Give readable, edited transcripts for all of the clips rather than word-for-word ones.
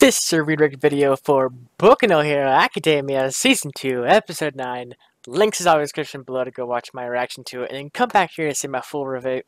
This is a redirect video for Boku no Hero Academia Season 2, Episode 9. Links is always in the description below to go watch my reaction to it, and then come back here to see my full review.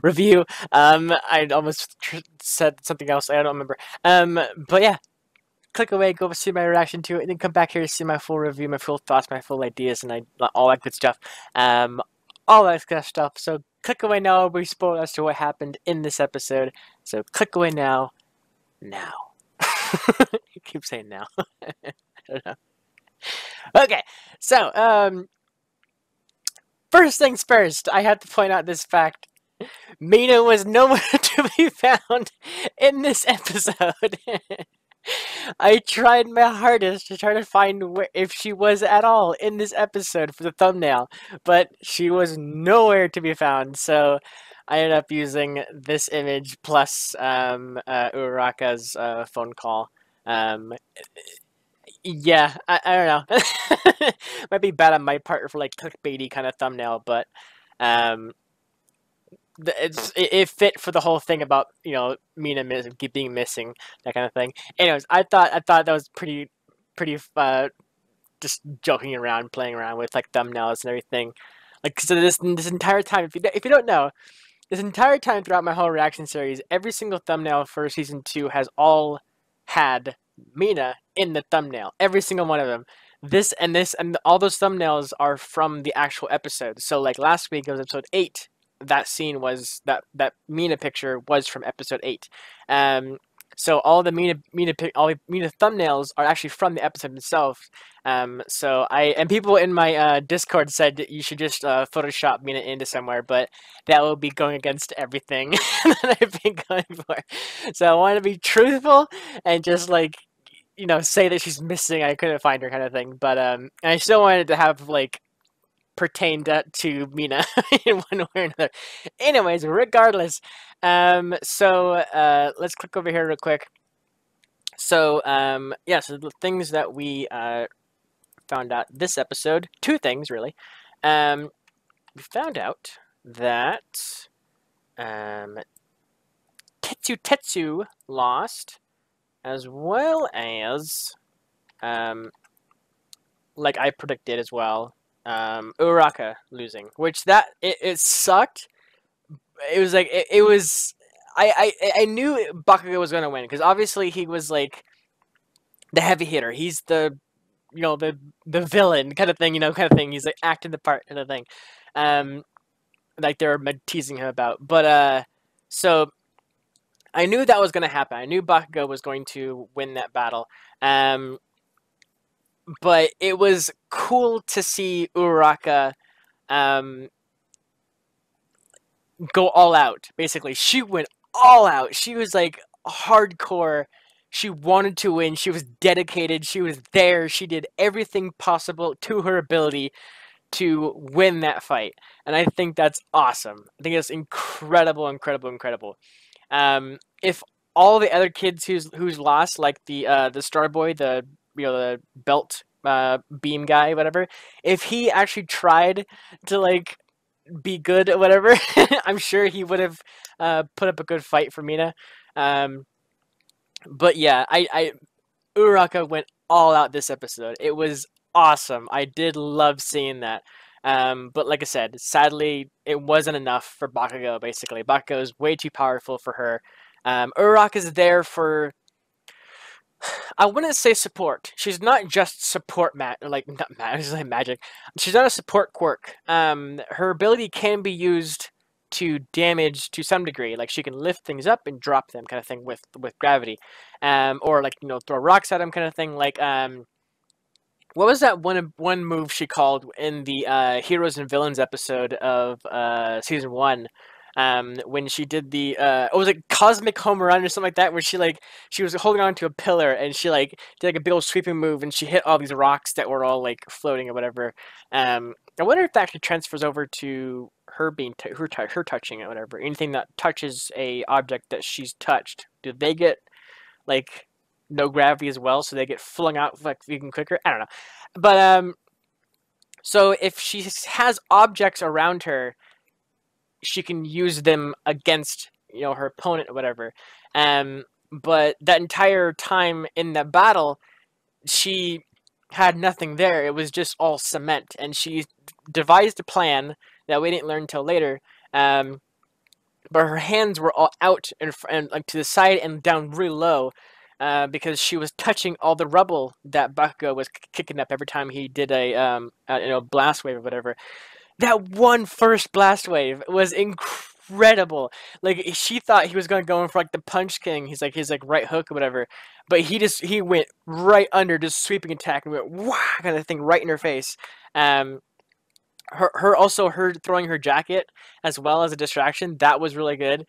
Review. I almost said something else. I don't remember. But yeah, click away, go see my reaction to it, and then come back here to see my full review, my full thoughts, my full ideas, and all that good stuff. All that good stuff. So click away now. We spoil as to what happened in this episode. So click away now. Now. You keep saying now. I don't know. Okay, so, first things first, I have to point out this fact. Mina was nowhere to be found in this episode. I tried my hardest to try to find if she was at all in this episode for the thumbnail, but she was nowhere to be found, so I ended up using this image plus Uraraka's phone call. Yeah, I don't know. Might be bad on my part for like clickbaity kind of thumbnail, but it fit for the whole thing about, you know, Mina being missing, that kind of thing. Anyways, I thought that was pretty just joking around, playing around with like thumbnails and everything. Like, so this entire time, if you don't know, this entire time throughout my whole reaction series, every single thumbnail for season 2 has all had Mina in the thumbnail. Every single one of them. This and all those thumbnails are from the actual episode. So like last week it was episode 8. That scene was that Mina picture was from episode 8. So all the Mina thumbnails are actually from the episode itself. So people in my Discord said that you should just Photoshop Mina into somewhere, but that will be going against everything that I've been going for. So I want to be truthful and just like, you know, say that she's missing. I couldn't find her, kind of thing. But I still wanted to have like pertained to Mina in one way or another. Anyways, regardless, so let's click over here real quick. So yeah, so the things that we found out this episode, 2 things really. We found out that Tetsu lost, as well as like I predicted as well, Uraraka losing, which it sucked. It was like it was. I knew Bakugo was gonna win because obviously he was like the heavy hitter. He's the, you know, the villain kind of thing, you know, kind of thing. He's like acting the part kind of thing. Like they were teasing him about, but so I knew that was gonna happen. I knew Bakugo was going to win that battle. But it was cool to see Uraraka go all out, basically. She went all out. She was like hardcore. She wanted to win. She was dedicated. She was there. She did everything possible to her ability to win that fight. And I think that's awesome. I think it's incredible, incredible, incredible. If all the other kids who's lost, like the Star Boy, the belt beam guy, whatever, if he actually tried to like be good or whatever, I'm sure he would have put up a good fight for Mina. But yeah, Uraraka went all out this episode. It was awesome. I did love seeing that. But like I said, sadly, it wasn't enough for Bakugo, basically. Bakugo is way too powerful for her. Uraraka is there for, I wouldn't say support. She's not just support magic. She's not a support quirk. Her ability can be used to damage to some degree. Like she can lift things up and drop them, kind of thing, with gravity. Or like, you know, throw rocks at them, kind of thing. Like what was that one move she called in the Heroes and Villains episode of season 1? When she did the it was like cosmic home run or something like that, where she was holding on to a pillar and she like did like a big old sweeping move and she hit all these rocks that were all like floating or whatever. I wonder if that actually transfers over to her being her touching it, or whatever. Anything that touches a object that she's touched, do they get like no gravity as well, so they get flung out like even quicker? I don't know, but so if she has objects around her, she can use them against, you know, her opponent or whatever. but that entire time in that battle, she had nothing there. It was just all cement, and she devised a plan that we didn't learn until later. But her hands were all out and like to the side and down really low, because she was touching all the rubble that Bakugo was kicking up every time he did a blast wave or whatever. That one first blast wave was incredible. Like she thought he was gonna go in for like the punch king. He's like his like right hook or whatever, but he went right under, just sweeping attack and went wah kind of thing right in her face. Um, her throwing her jacket as well as a distraction, that was really good.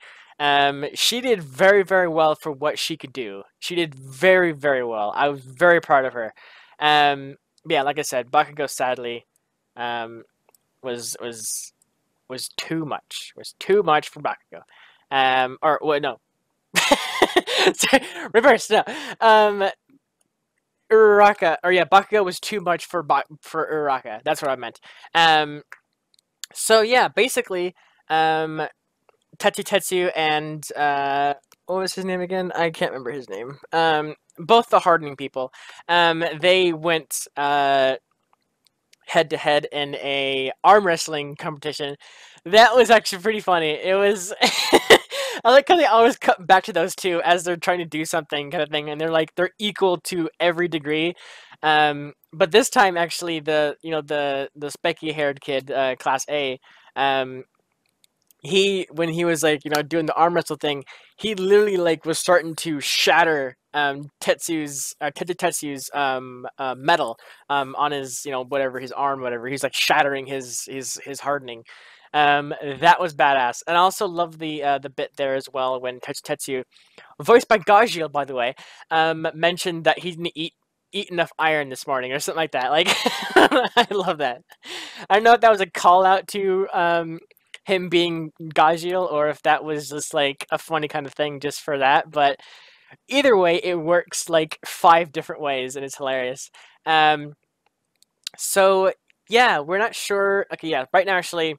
She did very, very well for what she could do. She did very, very well. I was very proud of her. Yeah, like I said, Bakugo sadly was was too much. Was too much for Bakugo. Or what? No, sorry, reverse. No. Uraraka, or yeah, Bakugo was too much for Uraraka. That's what I meant. So yeah, basically, Tetsu and what was his name again? I can't remember his name. Both the hardening people. They went head to head in a arm wrestling competition. That was actually pretty funny. It was. I like how they always cut back to those two as they're trying to do something kind of thing, and they're equal to every degree. But this time, actually, the spiky haired kid, Class A, when he was like doing the arm wrestle thing, he literally like was starting to shatter Tetsu's metal on his whatever his arm whatever he's like shattering his hardening. That was badass, and I also love the bit there as well when Tetsu, voiced by Gajil by the way, mentioned that he didn't eat enough iron this morning or something like that. Like I love that. I don't know if that was a call out to him being Gajil or if that was just like a funny kind of thing just for that, but either way it works like 5 different ways and it's hilarious. So yeah, we're not sure. Okay, yeah, right now actually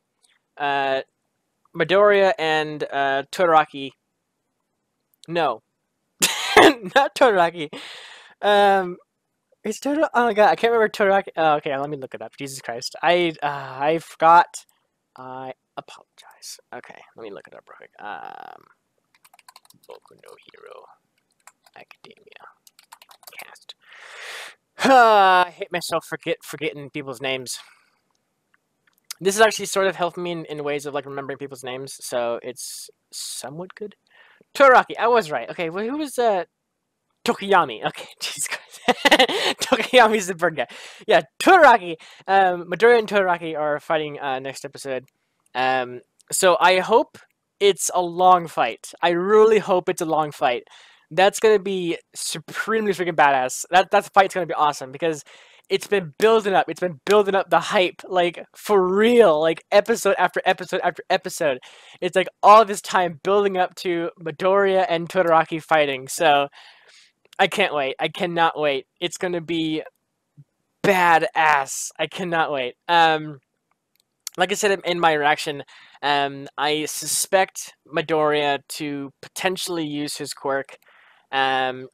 Midoriya and Todoroki. No, not Todoroki. It's Todoroki. Oh my god, I can't remember Todoroki. Oh, okay, let me look it up. Jesus Christ, I forgot. I apologize. Okay, let me look it up real quick. Boku no Hero Academia cast. I hate myself forgetting people's names. This is actually sort of helping me in ways of like remembering people's names, so it's somewhat good. Todoroki, I was right. Okay, well, who was Tokiyami? Okay, Jesus Christ. Tokiyami's the bird guy. Yeah, Todoroki. Midoriya and Todoroki are fighting next episode. So I hope it's a long fight. I really hope it's a long fight. That's gonna be supremely freaking badass. That fight's gonna be awesome because it's been building up. It's been building up the hype, like for real, like episode after episode after episode. It's like all this time building up to Midoriya and Todoroki fighting. So I can't wait. I cannot wait. It's gonna be badass. I cannot wait. Like I said in my reaction, I suspect Midoriya to potentially use his quirk to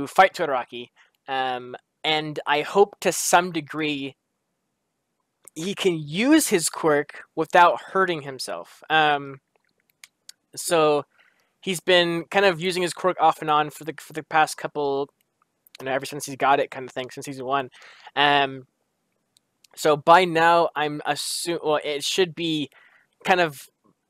fight Todoroki. And I hope to some degree he can use his quirk without hurting himself. So he's been kind of using his quirk off and on for the past couple, ever since he's got it, kind of thing, since season 1. So by now, I'm assuming, well, it should be kind of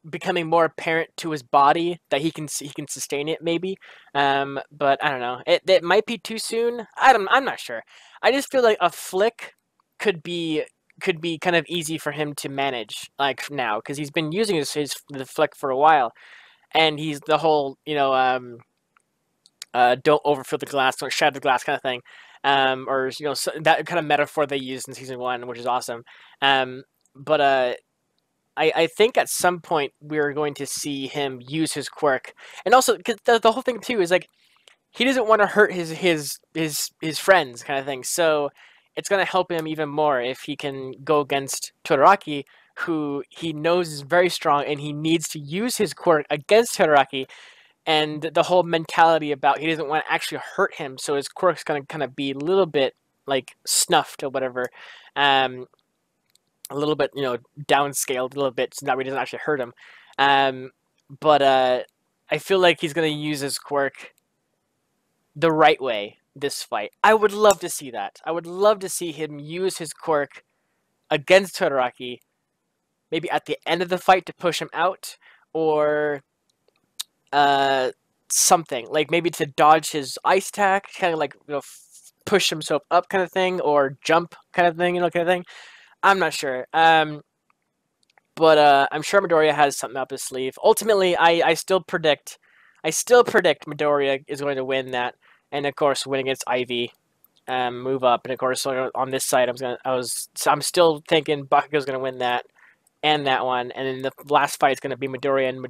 becoming more apparent to his body that he can sustain it, maybe. But I don't know. It might be too soon. I'm not sure. I just feel like a flick could be kind of easy for him to manage, like now, because he's been using the flick for a while, and he's the whole don't overfill the glass, don't shatter the glass kind of thing. Or so that kind of metaphor they used in season 1, which is awesome. But I think at some point we're going to see him use his quirk, and also because the whole thing too is like he doesn't want to hurt his friends, kind of thing. So it's gonna help him even more if he can go against Todoroki, who he knows is very strong, and he needs to use his quirk against Todoroki. and the whole mentality about he doesn't want to actually hurt him, so his quirk's gonna kind of be a little bit like snuffed or whatever, um, a little bit downscaled a little bit, so that he doesn't actually hurt him. Um, but I feel like he's gonna use his quirk the right way this fight. I would love to see that. I would love to see him use his quirk against Todoraki, maybe at the end of the fight to push him out, or something like maybe to dodge his ice attack, kind of like push himself up kind of thing, or jump kind of thing, kind of thing. I'm not sure. But I'm sure Midoriya has something up his sleeve. Ultimately, I still predict Midoriya is going to win that, and of course win against Ivy, move up, and of course on this side I'm still thinking Bakugo's going to win that and that one, and then the last fight is going to be Midoriya and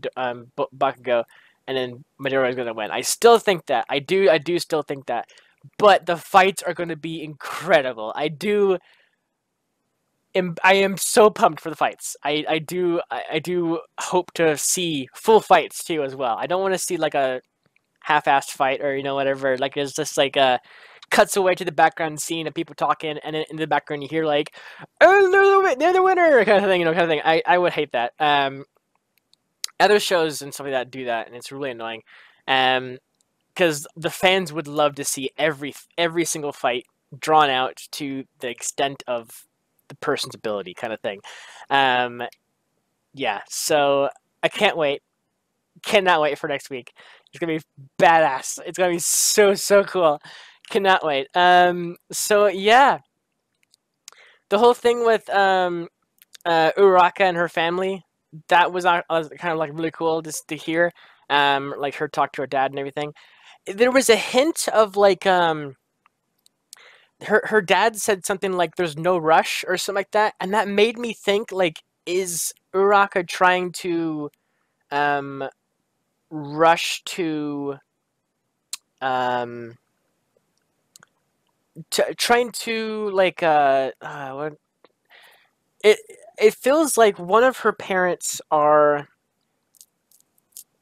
Bakugo, and then Midoriya is going to win. I still think that. I do still think that, but the fights are going to be incredible. I am so pumped for the fights. I do hope to see full fights too as well. I don't want to see like a half-assed fight or whatever. Like it's just like cuts away to the background scene of people talking, and then in the background you hear like, "Oh, they're the winner," kind of thing. Kind of thing. I would hate that. Other shows and stuff like that do that, and it's really annoying. Because the fans would love to see every single fight drawn out to the extent of the person's ability, kind of thing. Yeah, so I can't wait. Cannot wait for next week. It's gonna be badass. It's gonna be so cool. Cannot wait. So yeah, the whole thing with Uraraka and her family, that was kind of like really cool just to hear. Like her talk to her dad and everything. There was a hint of like her dad said something like "there's no rush" or something like that, and that made me think like, is Uraraka trying to rush to trying to like what it feels like one of her parents are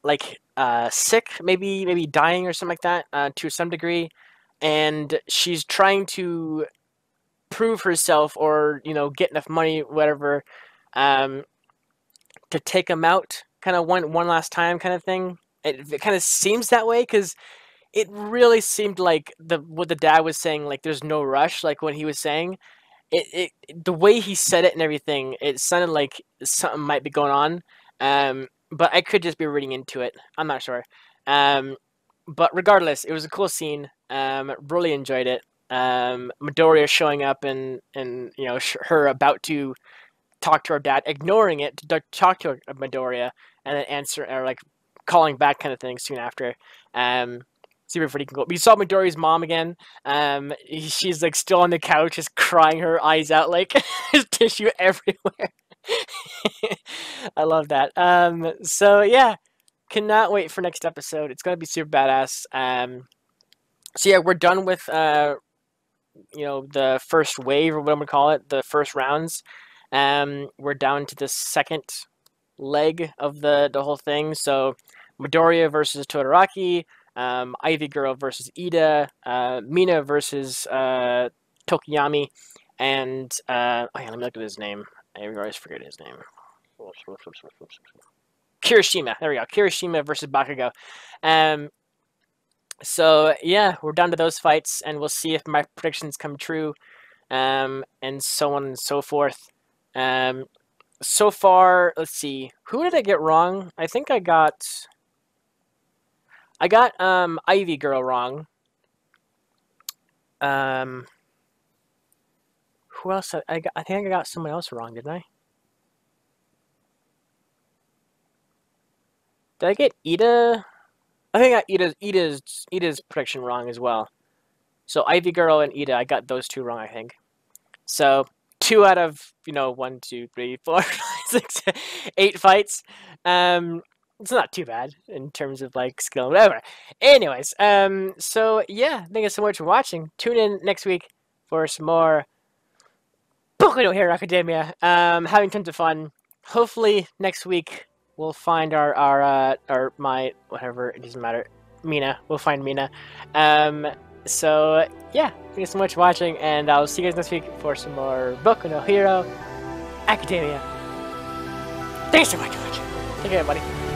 like sick, maybe dying or something like that, to some degree, and she's trying to prove herself or get enough money, whatever, to take him out, kind of one last time, kind of thing. It kind of seems that way because it really seemed like what the dad was saying, like there's no rush, like when he was saying it the way he said it and everything, it sounded like something might be going on. But I could just be reading into it. I'm not sure. But regardless, it was a cool scene. Really enjoyed it. Midoriya showing up and her about to talk to her dad, ignoring it to talk to Midoriya, and then answer or like calling back kind of thing soon after. Super pretty cool. We saw Midoriya's mom again. She's like still on the couch, just crying her eyes out, like there's tissue everywhere. I love that. So yeah, cannot wait for next episode. It's gonna be super badass. So yeah, we're done with the first wave, or what I'm gonna call it, the first rounds. We're down to the second leg of the whole thing. So Midoriya versus Todoraki, Ivy Girl versus Ida, Mina versus Tokiyami, and let me look at his name. I always forget his name. Kirishima. There we go. Kirishima versus Bakugo. So yeah, we're down to those fights, and we'll see if my predictions come true, and so on and so forth. So far, let's see. Who did I get wrong? I think I got Ivy Girl wrong. Who else? I think I got someone else wrong, didn't I? Did I get Ida? I think I got Ida's prediction wrong as well. So Ivy Girl and Ida, I got those two wrong, I think. So 2 out of 1, 2, 3, 4, 5, 6, 8 fights. It's not too bad in terms of like skill, whatever. Anyways, so yeah, thank you so much for watching. Tune in next week for some more Boku no Hero Academia. Having tons of fun. Hopefully next week we'll find my whatever, it doesn't matter, Mina. We'll find Mina. So yeah, thank you so much for watching, and I'll see you guys next week for some more Boku no Hero Academia. Thanks so much for watching. Take care, buddy.